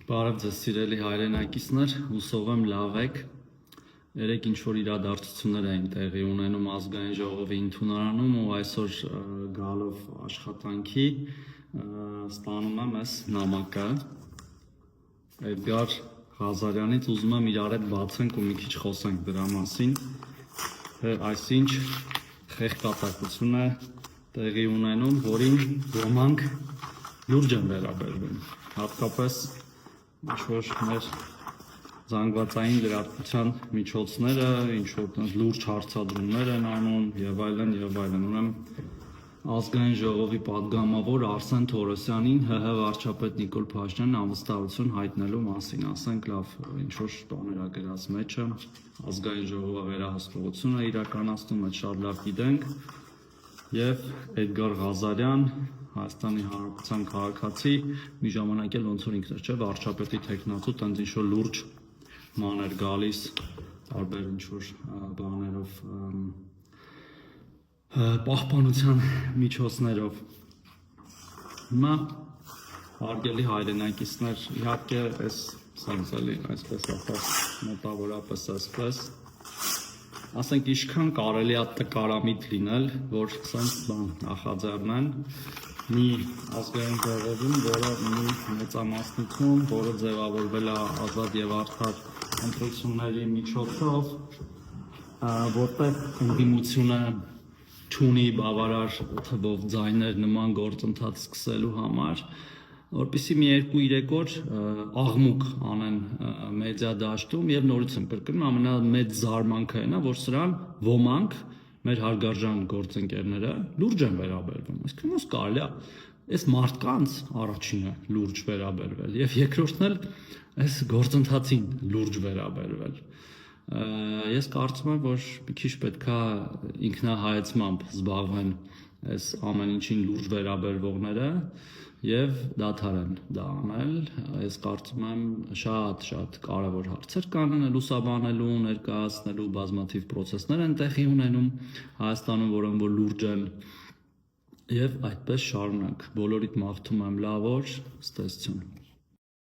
Բարև ձեզ սիրելի հայրենակիցներ, հուսով եմ լավ եք։ Երեք ինչ-որ իրադարձություններ էին տեղի ունենում ազգային ժողովի ընդունարանում ու այսօր գալով աշխատանքի ստանում եմ այս նամակը Էդգար Ղազարյանից, ուզում եմ իրար հետ բացենք ու մի քիչ խոսենք դրա մասին, թե այսինչ խեղճատակություն է տեղի ունենում, որին ոմանք լուրջ են վերաբերվում, հատկապես ինչ-որ մեր զանգվածային լրատվության միջոցները, ինչ-որ լուրջ հարցադրումներ են անում և այլն և այլն։ Ուրեմն ազգային ժողովի պատգամավոր Արսեն Թորոսյանին ՀՀ վարչապետ Նիկոլ Փաշինյանն անվստահություն հայտնելու մասին, ասենք լավ, ինչ-որ տոներ ա գրած մեջը, ազգային ժողովը վերահսկողություն է իրականացնում, այդ շատ լավ գիտենք, և Էդգար Ղազարյան, Հայաստանի Հանրապետության քաղաքացի, մի ժամանակ էլ ոնց որ ինքն էր, չէ, վարչապետի թեկնածու, տենց ինչ-որ լուրջ մանր գալիս, տարբեր ինչ-որ բաներով, պահպանության միջոցներով։ Հիմա հարգելի հայրենակիցներ, իհարկե այս սենց էլի, այսպես ախր մոտավորապես այսպես, ասենք ինչքան կարելի է տկարամիտ լինել, որ սենց բան նախաձեռնեն մի ազգային ժողովում, որը ունի մեծամասնություն, որը ձևավորվել է ազատ և արդար ընտրությունների միջոցով, որտեղ ընդդիմությունը չունի բավարար թվով ձայներ նման գործընթաց սկսելու համար, որպեսզի մի 2-3 օր աղմուկ անեն մեդիա դաշտում և նորից եմ կրկնում, ամենամեծ զարմանքը այն է, որ սրան ոմանք մեր հարգարժան գործընկերները լուրջ են վերաբերվում, այսինքն ոնց կարելի է այս մարդկանց առաջինը լուրջ վերաբերվել և երկրորդն էլ այս գործընթացին լուրջ վերաբերվել։ Ես կարծում եմ, որ մի քիչ պետք է ինքնահայեցմամբ զբաղվեն այս ամեն ինչին լուրջ վերաբերվողները և դադարեն դա անել։ Ես կարծում եմ շատ կարևոր հարցեր կան լուսաբանելու, ներկայացնելու, բազմաթիվ պրոցեսներ են տեղի ունենում Հայաստանում, որոնք որ լուրջ են, և այդպես շարունակ։ Բոլորիդ մաղթում եմ լավ օր, ցտեսություն։